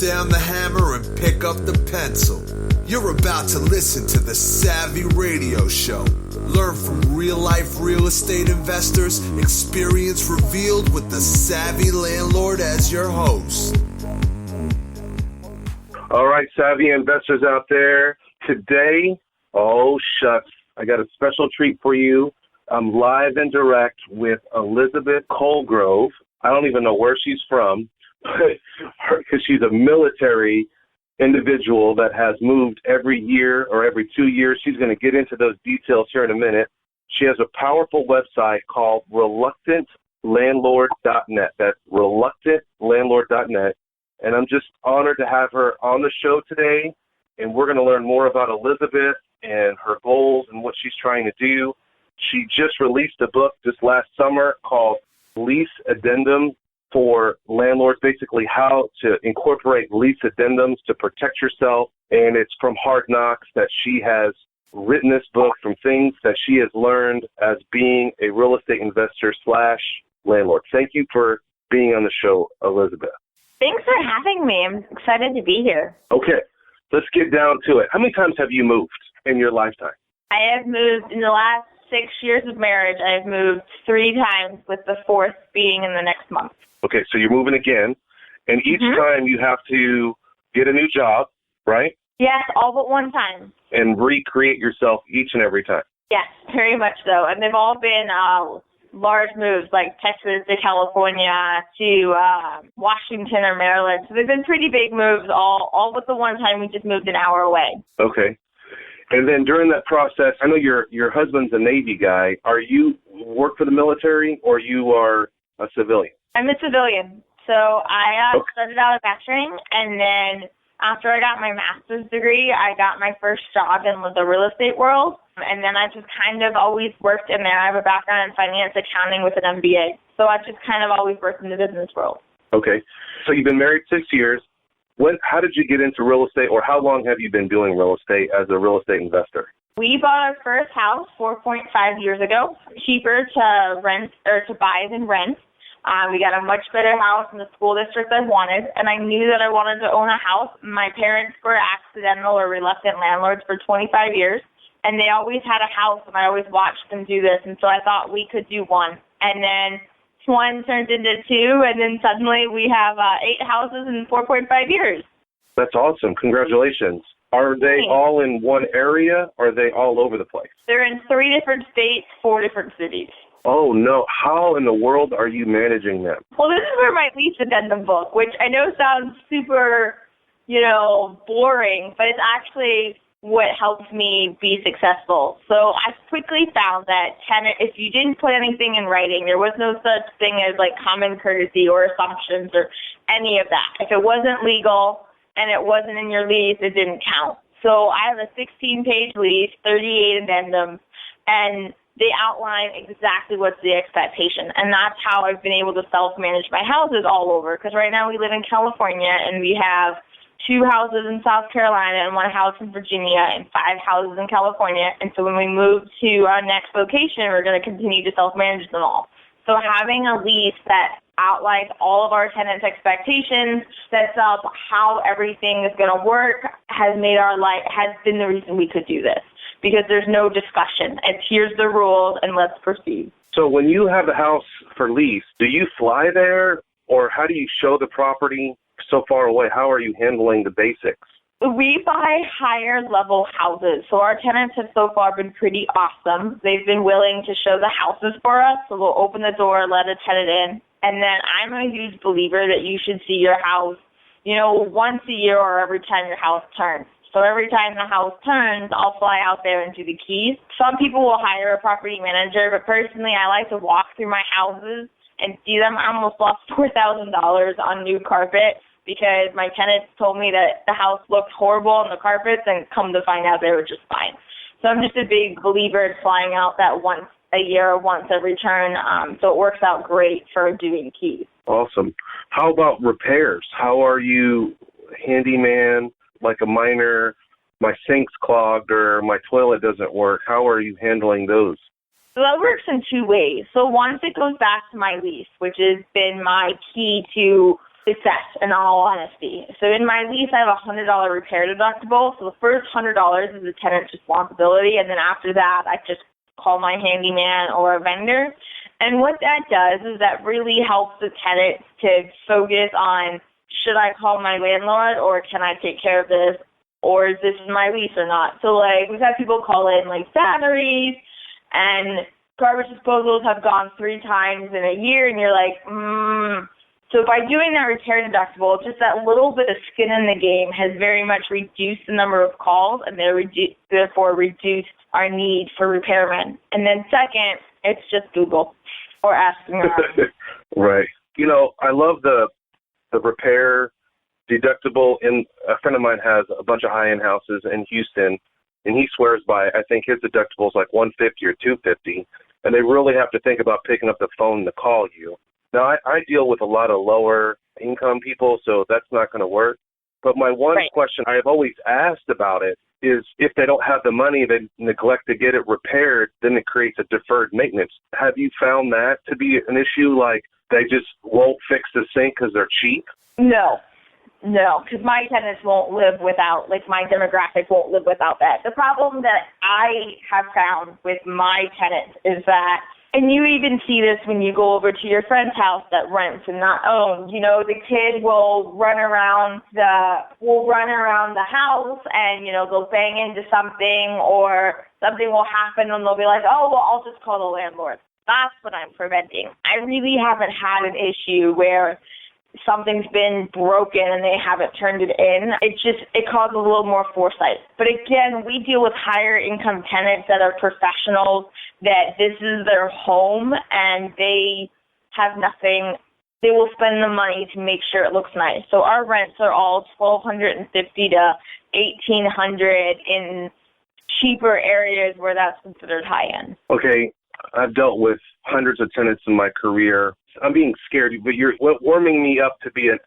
down the hammer and pick up the pencil. You're about to listen to the Savvy Radio Show. Learn from real-life real estate investors, experience revealed with the Savvy Landlord as your host. All right, Savvy investors out there, today, oh shucks, I got a special treat for you. I'm live and direct with Elizabeth Colegrove. I don't even know where she's from, because she's a military individual that has moved every year or every 2 years. She's going to get into those details here in a minute. She has a powerful website called reluctantlandlord.net. That's reluctantlandlord.net. And I'm just honored to have her on the show today. And we're going to learn more about Elizabeth and her goals and what she's trying to do. She just released a book this last summer called Lease Addendum for landlords, basically how to incorporate lease addendums to protect yourself. And it's from Hard Knocks that she has written this book from things that she has learned as being a real estate investor / landlord. Thank you for being on the show, Elizabeth. Thanks for having me. I'm excited to be here. Okay, let's get down to it. How many times have you moved in your lifetime? I have moved in the last 6 years of marriage. I've moved 3 times, with the 4th being in the next month. Okay, so you're moving again, and each time you have to get a new job, right? Yes, all but one time. And recreate yourself each and every time. Yes, very much so. And they've all been large moves, like Texas to California to Washington or Maryland. So they've been pretty big moves, all but the one time we just moved an hour away. Okay. And then during that process, I know your husband's a Navy guy. Are you work for the military or you are a civilian? I'm a civilian. So I started out at bachelor's, and then after I got my master's degree, I got my first job in the real estate world. And then I just kind of always worked in there. I have a background in finance accounting with an MBA. So I just kind of always worked in the business world. Okay. So you've been married 6 years. How did you get into real estate, or how long have you been doing real estate as a real estate investor? We bought our first house 4.5 years ago. Cheaper to rent or to buy than rent. We got a much better house in the school district I wanted, and I knew that I wanted to own a house. My parents were accidental or reluctant landlords for 25 years, and they always had a house, and I always watched them do this, and so I thought we could do one. And then one turned into 2, and then suddenly we have 8 houses in 4.5 years. That's awesome. Congratulations. Are they all in one area, or are they all over the place? They're in 3 different states, 4 different cities. Oh, no. How in the world are you managing them? Well, this is where my lease addendum book, which I know sounds super, boring, but it's actually what helps me be successful. So I quickly found that if you didn't put anything in writing, there was no such thing as common courtesy or assumptions or any of that. If it wasn't legal and it wasn't in your lease, it didn't count. So I have a 16-page lease, 38 addendums, and they outline exactly what's the expectation. And that's how I've been able to self-manage my houses all over. Because right now we live in California, and we have 2 houses in South Carolina and 1 house in Virginia and 5 houses in California. And so when we move to our next location, we're going to continue to self-manage them all. So having a lease that outlines all of our tenants' expectations, sets up how everything is going to work, has been the reason we could do this. Because there's no discussion. It's here's the rules and let's proceed. So when you have a house for lease, do you fly there, or how do you show the property so far away? How are you handling the basics? We buy higher level houses. So our tenants have so far been pretty awesome. They've been willing to show the houses for us. So we'll open the door, let a tenant in. And then I'm a huge believer that you should see your house, once a year or every time your house turns. So every time the house turns, I'll fly out there and do the keys. Some people will hire a property manager, but personally, I like to walk through my houses and see them. I almost lost $4,000 on new carpet because my tenants told me that the house looked horrible on the carpets, and come to find out they were just fine. So I'm just a big believer in flying out that once a year or once every turn. So it works out great for doing keys. Awesome. How about repairs? How are you handyman? Like a minor, my sink's clogged or my toilet doesn't work. How are you handling those? So that works in 2 ways. So once it goes back to my lease, which has been my key to success, in all honesty. So in my lease, I have a $100 repair deductible. So the first $100 is the tenant's responsibility, and then after that, I just call my handyman or a vendor. And what that does is that really helps the tenant to focus on, should I call my landlord or can I take care of this, or is this my lease or not? So, like, we've had people call in, like, batteries and garbage disposals have gone 3 times in a year, and you're like, So by doing that repair deductible, just that little bit of skin in the game has very much reduced the number of calls and therefore reduced our need for repairmen. And then second, it's just Google or asking around. Right. You know, I love the repair deductible. And a friend of mine has a bunch of high-end houses in Houston, and he swears by, I think his deductible is like $150 or $250, and they really have to think about picking up the phone to call you. Now, I deal with a lot of lower income people, so that's not going to work. But my one question I've always asked about it is if they don't have the money, they neglect to get it repaired, then it creates a deferred maintenance. Have you found that to be an issue, like they just won't fix the sink because they're cheap? No, because my tenants won't live without, like, my demographic won't live without that. The problem that I have found with my tenants is that, and you even see this when you go over to your friend's house that rents and not owns. You know, the kid will run around the house and, you know, they'll bang into something or something will happen and they'll be like, oh, well, I'll just call the landlord. That's what I'm preventing. I really haven't had an issue where something's been broken and they haven't turned it in. It causes a little more foresight. But again, we deal with higher income tenants that are professionals, that this is their home and they have nothing. They will spend the money to make sure it looks nice. So our rents are all $1,250 to $1,800 in cheaper areas where that's considered high end. Okay, I've dealt with hundreds of tenants in my career. I'm being scared, but you're warming me up to be a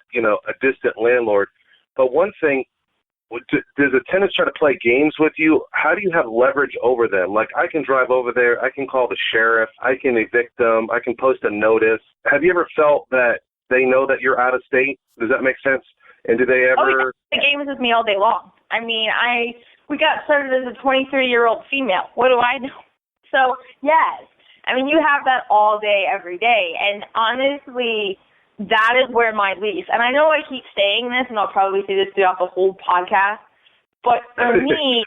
distant landlord. But one thing, does the tenants try to play games with you? How do you have leverage over them? Like, I can drive over there, I can call the sheriff, I can evict them, I can post a notice. Have you ever felt that they know that you're out of state? Does that make sense? And do they ever... Oh, yeah. The games with me all day long. I mean, we got started as a 23-year-old female. What do I know? So, yes. I mean, you have that all day, every day. And honestly, that is where my lease, and I know I keep saying this, and I'll probably say this throughout the whole podcast, but for me,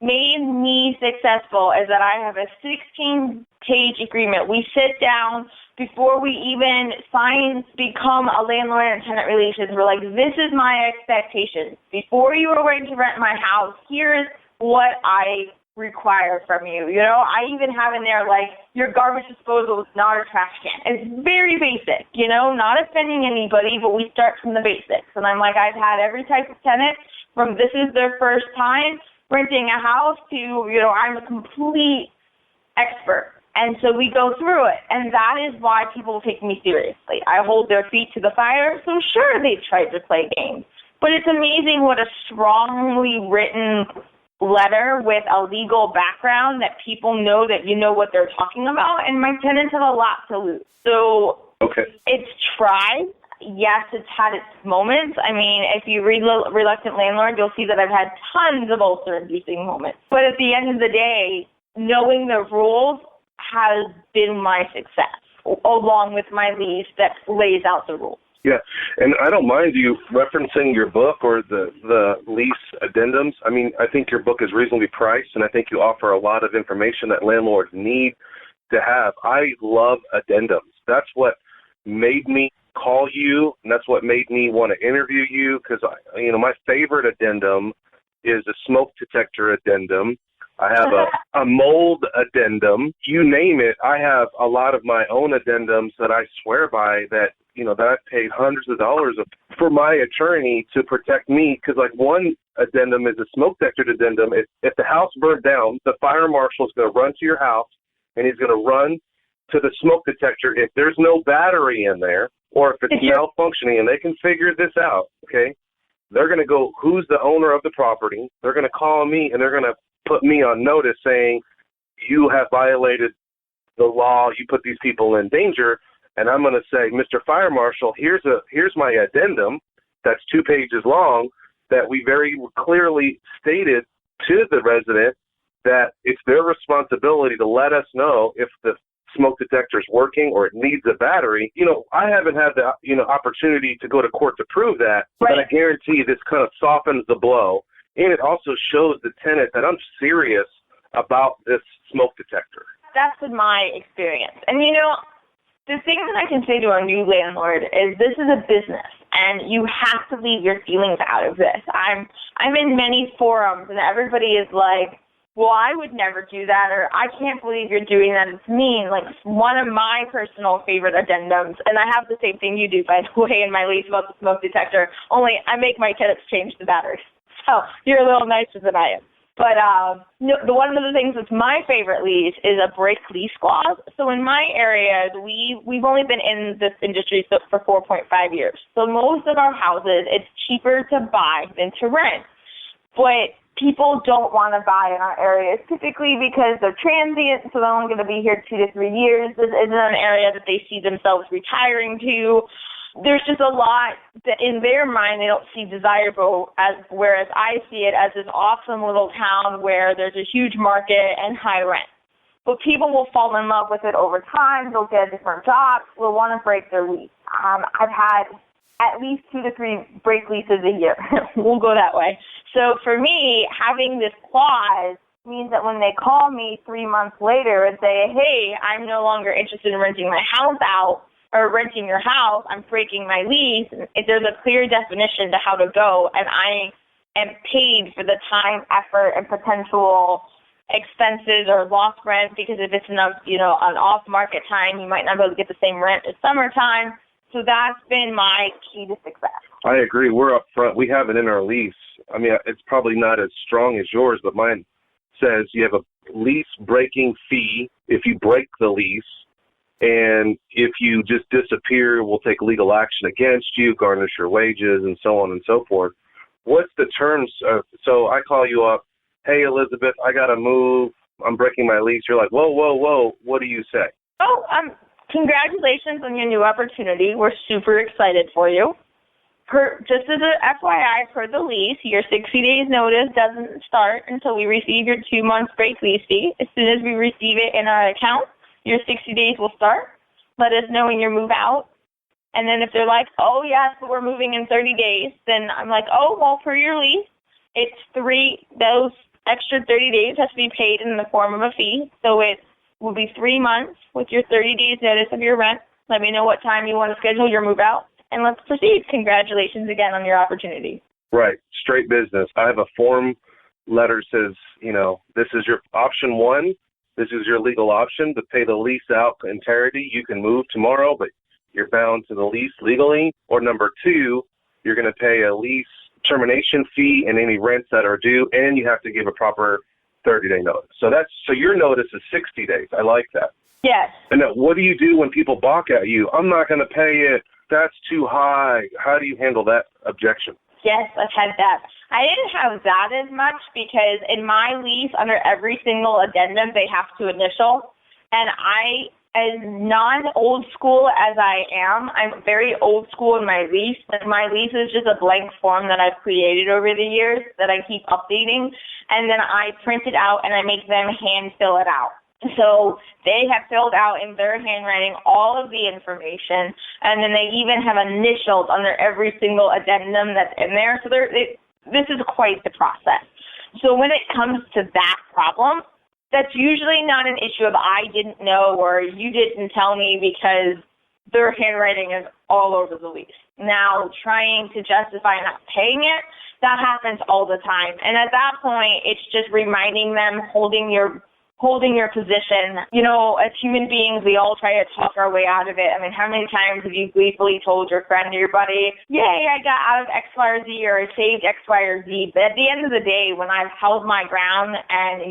made me successful is that I have a 16-page agreement. We sit down before we even become a landlord and tenant relations. We're like, this is my expectation. Before you are going to rent my house, here's what I require from you. You know, I even have in there, like, your garbage disposal is not a trash can. It's very basic, you know, not offending anybody, but we start from the basics. And I'm like, I've had every type of tenant from this is their first time renting a house to, you know, I'm a complete expert. And so we go through it. And that is why people take me seriously. I hold their feet to the fire. So sure, they've tried to play games. But it's amazing what a strongly written letter with a legal background that people know that you know what they're talking about, and my tenants have a lot to lose. So It's tried. Yes, it's had its moments. I mean, if you read Reluctant Landlord, you'll see that I've had tons of ulcer-inducing moments. But at the end of the day, knowing the rules has been my success, along with my lease that lays out the rules. Yeah, and I don't mind you referencing your book or the lease addendums. I mean, I think your book is reasonably priced, and I think you offer a lot of information that landlords need to have. I love addendums. That's what made me call you, and that's what made me want to interview you, because, my favorite addendum is a smoke detector addendum. I have a mold addendum. You name it. I have a lot of my own addendums that I swear by that I've paid hundreds of dollars for my attorney to protect me, because, like, one addendum is a smoke detector addendum. If the house burned down, the fire marshal is going to run to your house, and he's going to run to the smoke detector. If there's no battery in there, or if it's malfunctioning, and they can figure this out, okay, they're going to go, who's the owner of the property? They're going to call me, and they're going to put me on notice saying, you have violated the law, you put these people in danger. and I'm going to say, Mr. Fire Marshal, here's my addendum that's 2 pages long that we very clearly stated to the resident that it's their responsibility to let us know if the smoke detector is working or it needs a battery. I haven't had the opportunity to go to court to prove that, right. But I guarantee this kind of softens the blow, and it also shows the tenant that I'm serious about this smoke detector. That's been my experience. And the thing that I can say to a new landlord is this is a business, and you have to leave your feelings out of this. I'm in many forums, and everybody is like, well, I would never do that, or I can't believe you're doing that. It's mean. Like, one of my personal favorite addendums, and I have the same thing you do, by the way, in my lease about the smoke detector, only I make my tenants change the batteries. So you're a little nicer than I am. But one of the things that's my favorite lease is a break lease clause. So in my area, we've only been in this industry for 4.5 years. So most of our houses, it's cheaper to buy than to rent. But people don't want to buy in our areas, typically because they're transient, so they're only going to be here 2 to 3 years. This isn't an area that they see themselves retiring to. There's just a lot that in their mind they don't see desirable, whereas I see it as this awesome little town where there's a huge market and high rent. But people will fall in love with it over time. They'll get a different job. They'll want to break their lease. I've had at least 2 to 3 break leases a year. We'll go that way. So for me, having this clause means that when they call me 3 months later and say, hey, I'm no longer interested in renting my house out or renting your house, I'm breaking my lease, there's a clear definition to how to go, and I am paid for the time, effort, and potential expenses or lost rent, because if it's an off-market time, you might not be able to get the same rent as summertime. So that's been my key to success. I agree. We're up front. We have it in our lease. I mean, it's probably not as strong as yours, but mine says you have a lease breaking fee if you break the lease, and if you just disappear, we'll take legal action against you, garnish your wages, and so on and so forth. What's the terms? So I call you up, hey, Elizabeth, I got to move. I'm breaking my lease. You're like, whoa. What do you say? Oh, congratulations on your new opportunity. We're super excited for you. Just as an FYI, per the lease, your 60 days notice doesn't start until we receive your 2 months break lease fee. As soon as we receive it in our account, your 60 days will start. Let us know when you move out. And then if they're like, oh, yes, but we're moving in 30 days, then I'm like, oh, well, per your lease, those extra 30 days has to be paid in the form of a fee. So it will be 3 months with your 30 days notice of your rent. Let me know what time you want to schedule your move out, and let's proceed. Congratulations again on your opportunity. Right. Straight business. I have a form letter says, this is your option 1. This is your legal option to pay the lease out entirety. You can move tomorrow, but you're bound to the lease legally. Or number 2, you're going to pay a lease termination fee and any rents that are due, and you have to give a proper 30-day notice. So your notice is 60 days. I like that. Yes. And now, what do you do when people balk at you? I'm not going to pay it. That's too high. How do you handle that objection? Yes, I've had that. I didn't have that as much because in my lease, under every single addendum, they have to initial. And I, as non-old school as I am, I'm very old school in my lease. Like, my lease is just a blank form that I've created over the years that I keep updating. And then I print it out and I make them hand fill it out. So they have filled out in their handwriting all of the information, and then they even have initials under every single addendum that's in there. So this is quite the process. So when it comes to that problem, that's usually not an issue of I didn't know or you didn't tell me, because their handwriting is all over the lease. Now, trying to justify not paying it, that happens all the time. And at that point, it's just reminding them, holding your position. As human beings, we all try to talk our way out of it. I mean, how many times have you gleefully told your friend or your buddy, yay, I got out of X, Y, or Z, or I saved X, Y, or Z. But at the end of the day, when I've held my ground and,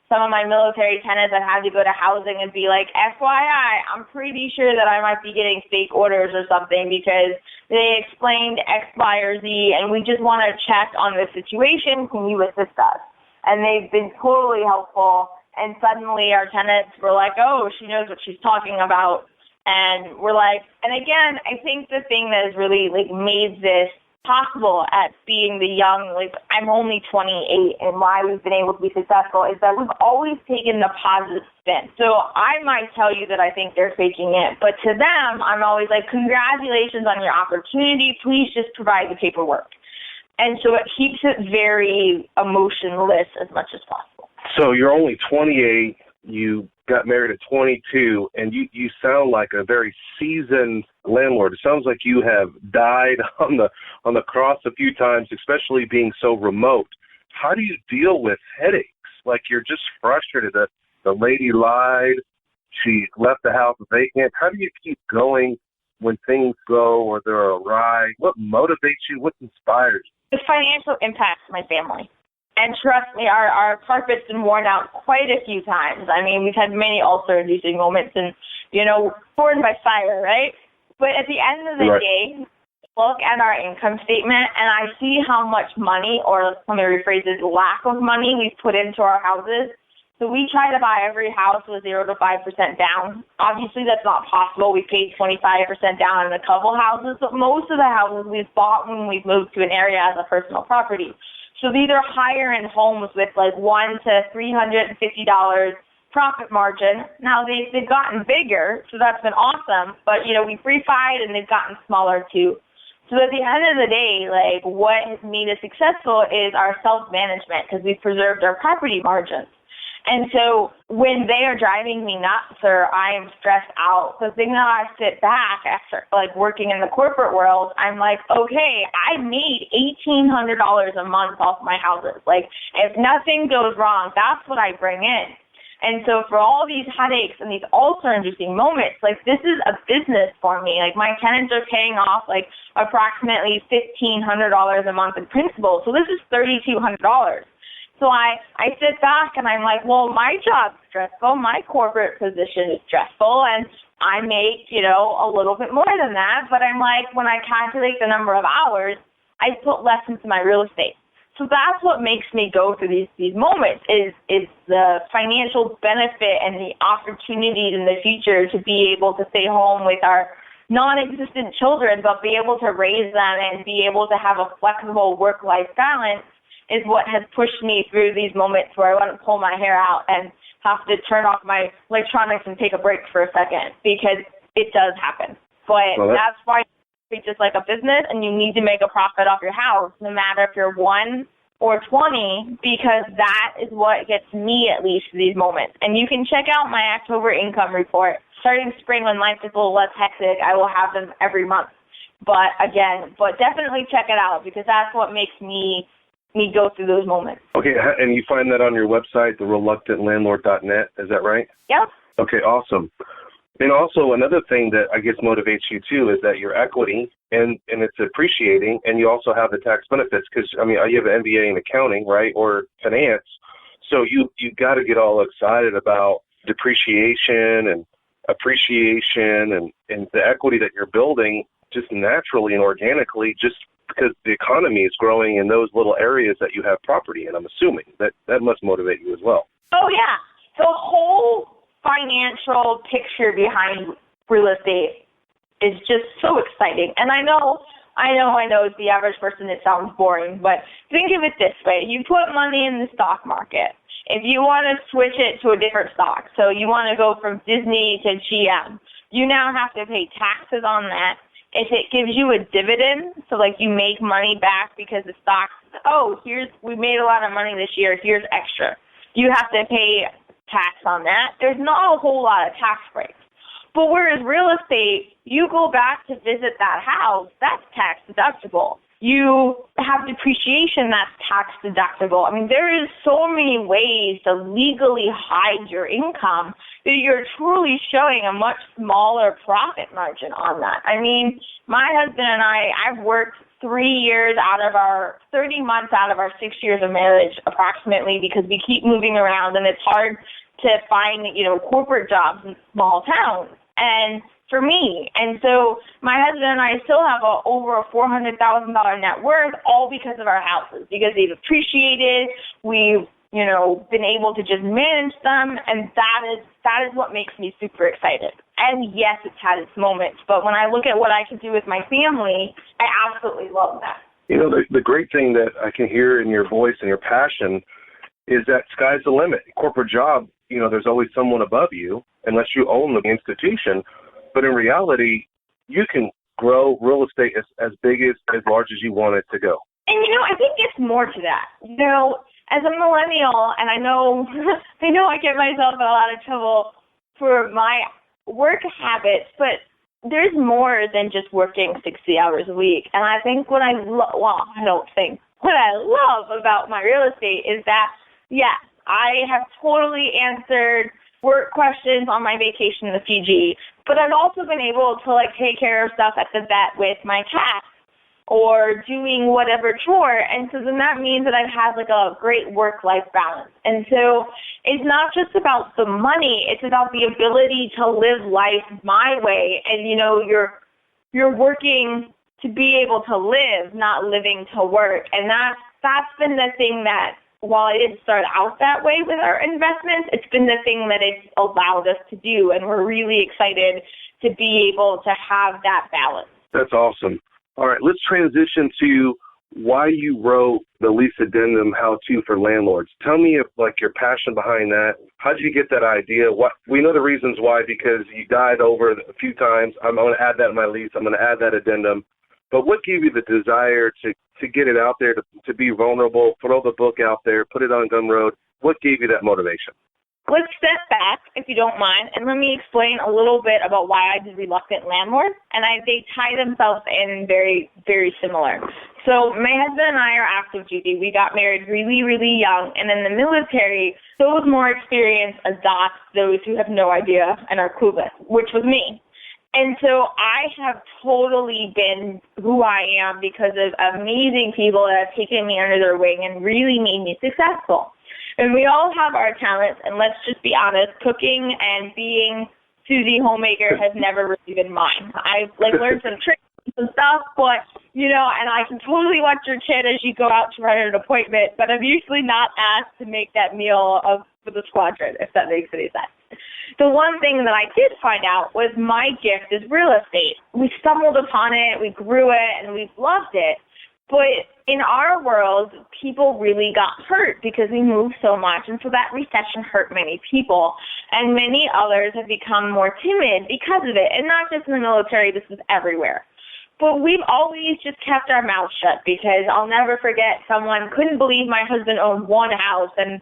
some of my military tenants, I've had to go to housing and be like, FYI, I'm pretty sure that I might be getting fake orders or something because they explained X, Y, or Z, and we just want to check on the situation. Can you assist us? And they've been totally helpful. And suddenly our tenants were like, oh, she knows what she's talking about. And we're like, and again, I think the thing that has really made this possible at being the young, I'm only 28, and why we've been able to be successful is that we've always taken the positive spin. So I might tell you that I think they're faking it, but to them, I'm always like, congratulations on your opportunity. Please just provide the paperwork. And so it keeps it very emotionless as much as possible. So you're only 28. You got married at 22, and you sound like a very seasoned landlord. It sounds like you have died on the cross a few times, especially being so remote. How do you deal with headaches? Like, you're just frustrated that the lady lied, she left the house vacant. How do you keep going when things go or they're awry? What motivates you? What inspires you? The financial impact to my family. And trust me, our carpet's been worn out quite a few times. I mean, we've had many ulcer-inducing moments and, formed by fire, right? But at the end of the day, look at our income statement, and I see how much money, or let me rephrase this, lack of money we've put into our houses. So we try to buy every house with 0 to 5% down. Obviously, that's not possible. We paid 25% down on a couple houses, but most of the houses we've bought when we've moved to an area as a personal property. So these are higher-end homes with $100 to $350 profit margin. Now, they've gotten bigger, so that's been awesome. But, we've refied and they've gotten smaller too. So at the end of the day, what has made us successful is our self-management because we've preserved our property margins. And so when they are driving me nuts or I am stressed out, the thing that I sit back after working in the corporate world, I'm like, okay, I made $1,800 a month off my houses. If nothing goes wrong, that's what I bring in. And so for all these headaches and these ulcer-inducing moments, this is a business for me. My tenants are paying off approximately $1,500 a month in principal. So this is $3,200. So I sit back and I'm like, well, my job's stressful, my corporate position is stressful, and I make, a little bit more than that. But I'm like, when I calculate the number of hours, I put less into my real estate. So that's what makes me go through these moments is the financial benefit and the opportunities in the future to be able to stay home with our non-existent children, but be able to raise them and be able to have a flexible work-life balance is what has pushed me through these moments where I want to pull my hair out and have to turn off my electronics and take a break for a second, because it does happen. But that's why it's just like a business, and you need to make a profit off your house, no matter if you're 1 or 20, because that is what gets me at least to these moments. And you can check out my October income report. Starting spring, when life is a little less hectic, I will have them every month. But definitely check it out, because that's what makes me go through those moments. Okay, and you find that on your website, the reluctantlandlord.net, is that right? Yep. Okay, awesome. And also another thing that I guess motivates you too is that your equity and it's appreciating, and you also have the tax benefits because, you have an MBA in accounting, right, or finance, so you got to get all excited about depreciation and appreciation and the equity that you're building just naturally and organically just because the economy is growing in those little areas that you have property in. I'm assuming that must motivate you as well. Oh, yeah. The whole financial picture behind real estate is just so exciting. And I know the average person, it sounds boring, but think of it this way. You put money in the stock market. If you want to switch it to a different stock, so you want to go from Disney to GM, you now have to pay taxes on that. If it gives you a dividend, so you make money back because the stock, we made a lot of money this year, here's extra. You have to pay tax on that. There's not a whole lot of tax breaks. But whereas real estate, you go back to visit that house, that's tax deductible. You have depreciation, that's tax deductible. There is so many ways to legally hide your income that you're truly showing a much smaller profit margin on that. My husband and I've worked 30 months out of our 6 years of marriage approximately, because we keep moving around and it's hard to find, corporate jobs in small towns. And for me. And so my husband and I still have over a $400,000 net worth, all because of our houses, because they've appreciated. We've been able to just manage them, and that is what makes me super excited. And yes, it's had its moments, but when I look at what I can do with my family, I absolutely love that. The great thing that I can hear in your voice and your passion is that sky's the limit. Corporate job, there's always someone above you unless you own the institution. But in reality, you can grow real estate as big as large as you want it to go. And, I think it's more to that. As a millennial, and I know I get myself in a lot of trouble for my work habits, but there's more than just working 60 hours a week. And I think what I love about my real estate is that, yes, I have totally answered work questions on my vacation in the Fiji, but I've also been able to take care of stuff at the vet with my cat or doing whatever chore. And so then that means that I've had a great work-life balance. And so it's not just about the money, it's about the ability to live life my way. And, you're working to be able to live, not living to work. And that's been the thing that, while I didn't start out that way with our investments, it's been the thing that it's allowed us to do. And we're really excited to be able to have that balance. That's awesome. All right, let's transition to why you wrote the Lease Addendum How-To for Landlords. Tell me your passion behind that. How did you get that idea? We know the reasons why, because you died over a few times. I'm going to add that in my lease. I'm going to add that addendum. But what gave you the desire to get it out there, to be vulnerable, throw the book out there, put it on Gumroad? What gave you that motivation? Let's step back, if you don't mind, and let me explain a little bit about why I did Reluctant Landlord, and they tie themselves in very, very similar. So my husband and I are active duty. We got married really, really young, and in the military, those more experienced adopt those who have no idea and are clueless, which was me. And so I have totally been who I am because of amazing people that have taken me under their wing and really made me successful. And we all have our talents, and let's just be honest, cooking and being Susie Homemaker has never really been mine. I've learned some tricks and some stuff, but, and I can totally watch your kid as you go out to run an appointment, but I'm usually not asked to make that meal for the squadron, if that makes any sense. The one thing that I did find out was my gift is real estate. We stumbled upon it, we grew it, and we've loved it. But in our world, people really got hurt because we moved so much, and so that recession hurt many people, and many others have become more timid because of it, and not just in the military, this is everywhere. But we've always just kept our mouths shut because I'll never forget someone couldn't believe my husband owned one house, and,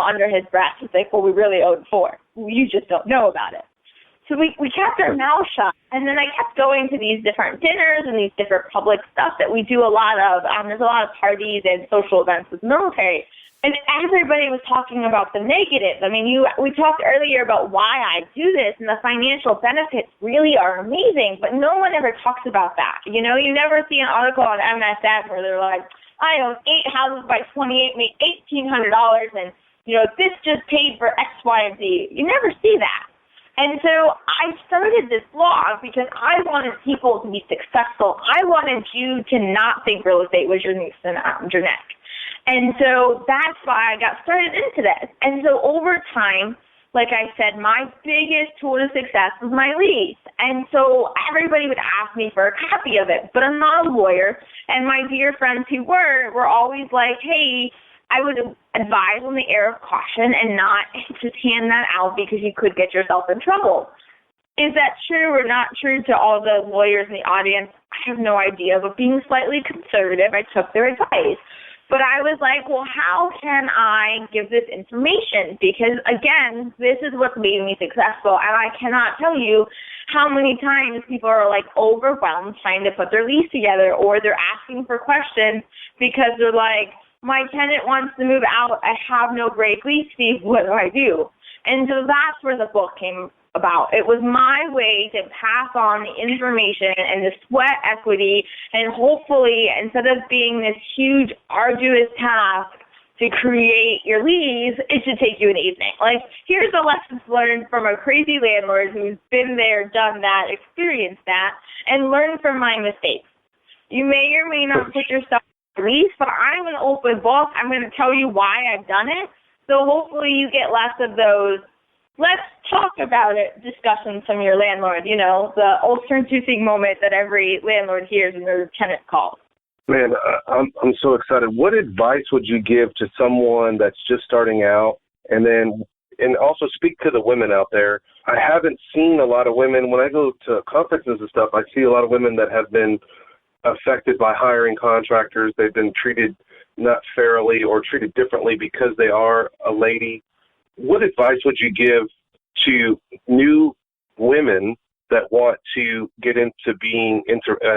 under his breath, he's like, well, we really own 4. You just don't know about it. So we kept our mouth shut, and then I kept going to these different dinners and these different public stuff that we do a lot of. There's a lot of parties and social events with the military, and everybody was talking about the negatives. I mean, we talked earlier about why I do this, and the financial benefits really are amazing, but no one ever talks about that. You never see an article on MSN where they're like, I own 8 houses by 28, made $1,800, and, this just paid for X, Y, and Z. You never see that. And so I started this blog because I wanted people to be successful. I wanted you to not think real estate was your noose around your neck. And so that's why I got started into this. And so over time, like I said, my biggest tool to success was my lease. And so everybody would ask me for a copy of it, but I'm not a lawyer. And my dear friends who were always like, hey, I would advise on the air of caution and not just hand that out because you could get yourself in trouble. Is that true or not true to all the lawyers in the audience? I have no idea, but being slightly conservative, I took their advice. But I was like, well, how can I give this information? Because, again, this is what's made me successful, and I cannot tell you how many times people are, overwhelmed trying to put their lease together, or they're asking for questions because they're like, my tenant wants to move out. I have no great lease fee. What do I do? And so that's where the book came about. It was my way to pass on the information and the sweat equity, and hopefully, instead of being this huge, arduous task to create your lease, it should take you an evening. Here's the lessons learned from a crazy landlord who's been there, done that, experienced that, and learned from my mistakes. You may or may not put yourself lease, but I'm an open book. I'm going to tell you why I've done it, So hopefully you get less of those, let's talk about it discussions from your landlord, you know, the ulcer-inducing moment that every landlord hears when their tenant calls. Man, I'm so excited. What advice would you give to someone that's just starting out? And also speak to the women out there. I haven't seen a lot of women. When I go to conferences and stuff, I see a lot of women that have been affected by hiring contractors. They've been treated not fairly or treated differently because they are a lady. What advice would you give to new women that want to get into being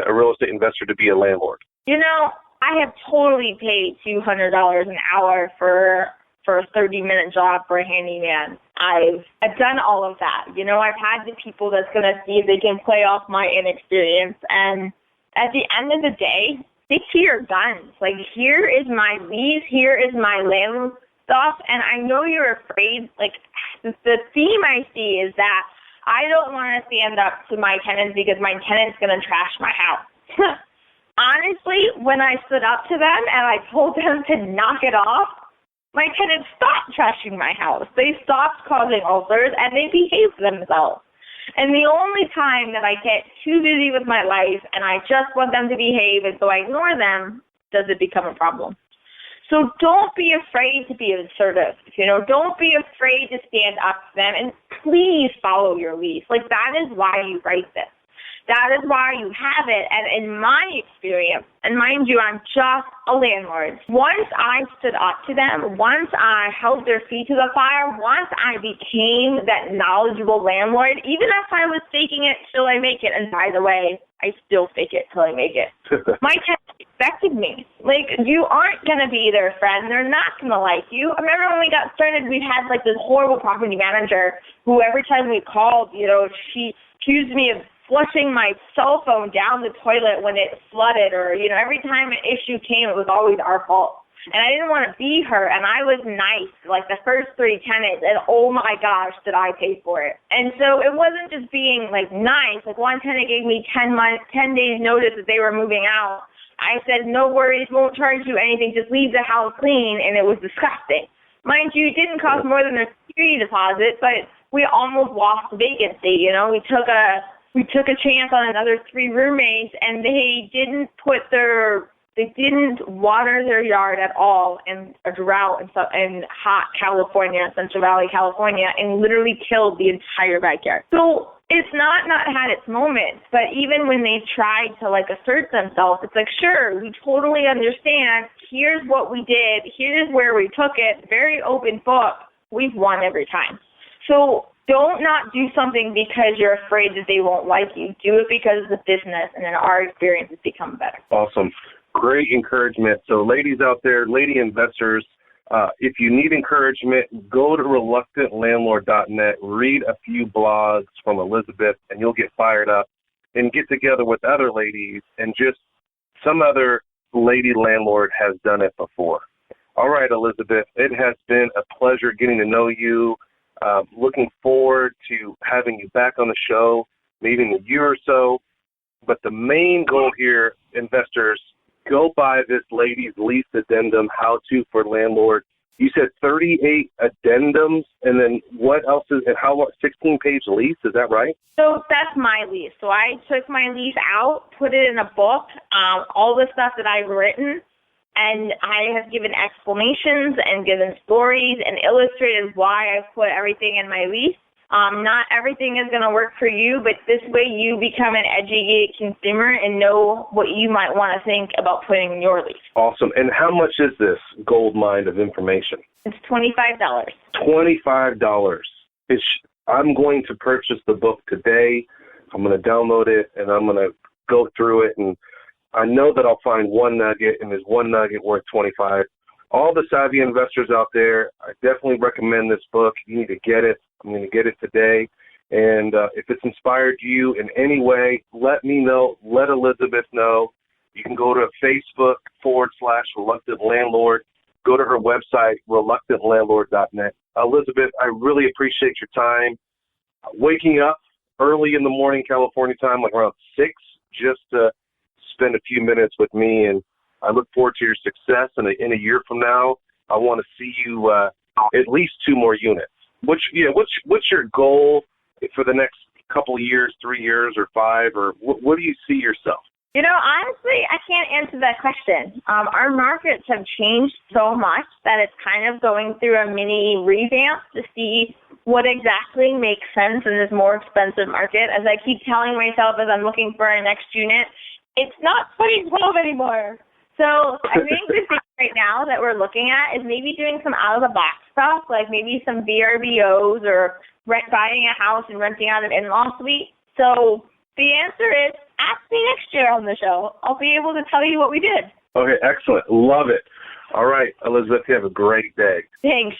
a real estate investor to be a landlord? You know, I have totally paid $200 an hour for a 30-minute job for a handyman. I've done all of that. You know, I've had the people that's going to see if they can play off my inexperience. And at the end of the day, stick to your guns. Like, here is my lease, here is my landlord stuff, and I know you're afraid. Like, the theme I see is that I don't want to stand up to my tenants because my tenant's going to trash my house. Honestly, when I stood up to them and I told them to knock it off, my tenants stopped trashing my house. They stopped causing ulcers, and they behaved themselves. And the only time that I get too busy with my life and I just want them to behave and so I ignore them, does it become a problem. So don't be afraid to be assertive. You know, don't be afraid to stand up to them, and please follow your lease. Like, that is why you write this. That is why you have it. And in my experience, and mind you, I'm just a landlord, once I stood up to them, once I held their feet to the fire, once I became that knowledgeable landlord, even if I was faking it till I make it, and by the way, I still fake it till I make it, my tenants expected me. Like, you aren't going to be their friend. They're not going to like you. I remember when we got started, we had like this horrible property manager who every time we called, you know, she accused me of flushing my cell phone down the toilet when it flooded, or, you know, every time an issue came, it was always our fault. And I didn't want to be her, and I was nice, like the first 3 tenants, and oh my gosh, did I pay for it. And so it wasn't just being like nice. Like, one tenant gave me 10 days notice that they were moving out. I said, no worries, won't charge you anything, just leave the house clean, and it was disgusting. Mind you, it didn't cost more than their security deposit, but we almost lost vacancy. You know, we took a chance on another 3 roommates, and they didn't water their yard at all in a drought in hot California, Central Valley, California, and literally killed the entire backyard. So it's not had its moments, but even when they tried to like assert themselves, it's like, sure, we totally understand. Here's what we did. Here's where we took it. Very open book. We've won every time. So don't not do something because you're afraid that they won't like you. Do it because it's a business, and in our experience, it's become better. Awesome. Great encouragement. So ladies out there, lady investors, if you need encouragement, go to reluctantlandlord.net, read a few blogs from Elizabeth, and you'll get fired up, and get together with other ladies, and just some other lady landlord has done it before. All right, Elizabeth, it has been a pleasure getting to know you. Looking forward to having you back on the show, maybe in a year or so. But the main goal here, investors, go buy this lady's lease addendum, How To for Landlord. You said 38 addendums, and then what else is it? 16-page lease, is that right? So that's my lease. So I took my lease out, put it in a book, all the stuff that I've written, and I have given explanations and given stories and illustrated why I've put everything in my lease. Not everything is going to work for you, but this way you become an educated consumer and know what you might want to think about putting in your lease. Awesome. And how much is this gold mine of information? It's $25. $25. I'm going to purchase the book today. I'm going to download it, and I'm going to go through it, and I know that I'll find one nugget, and there's one nugget worth 25. All the savvy investors out there, I definitely recommend this book. You need to get it. I'm going to get it today. And if it's inspired you in any way, let me know. Let Elizabeth know. You can go to Facebook.com/Reluctant Landlord. Go to her website, reluctantlandlord.net. Elizabeth, I really appreciate your time. Waking up early in the morning, California time, like around 6, just to spend a few minutes with me, and I look forward to your success. And in a year from now, I want to see you at least 2 more units. What's your goal for the next couple of years, 3 years, or 5, or what do you see yourself? Honestly, I can't answer that question. Our markets have changed so much that it's kind of going through a mini revamp to see what exactly makes sense in this more expensive market. As I keep telling myself as I'm looking for our next unit, it's not 2012 anymore. So I think the thing right now that we're looking at is maybe doing some out-of-the-box stuff, like maybe some VRBOs or buying a house and renting out an in-law suite. So the answer is, ask me next year on the show. I'll be able to tell you what we did. Okay, excellent. Love it. All right, Elizabeth, you have a great day. Thanks.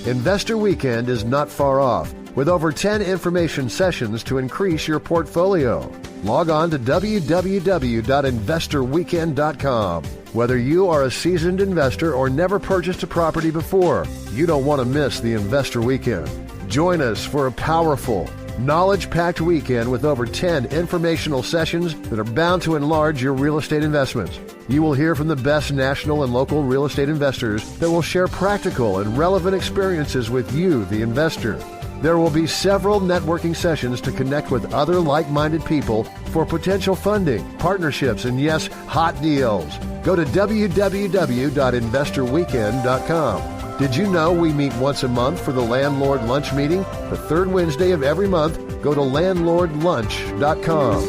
Investor Weekend is not far off, with over 10 information sessions to increase your portfolio. Log on to www.investorweekend.com. Whether you are a seasoned investor or never purchased a property before, you don't want to miss the Investor Weekend. Join us for a powerful, knowledge-packed weekend with over 10 informational sessions that are bound to enlarge your real estate investments. You will hear from the best national and local real estate investors that will share practical and relevant experiences with you, the investor. There will be several networking sessions to connect with other like-minded people for potential funding, partnerships, and yes, hot deals. Go to www.investorweekend.com. Did you know we meet once a month for the Landlord Lunch Meeting? The third Wednesday of every month. Go to landlordlunch.com.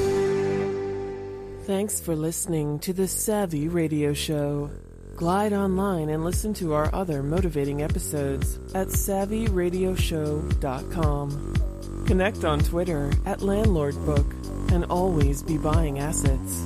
Thanks for listening to the Savvy Radio Show. Glide online and listen to our other motivating episodes at savvyradioshow.com. Connect on Twitter at LandlordBook and always be buying assets.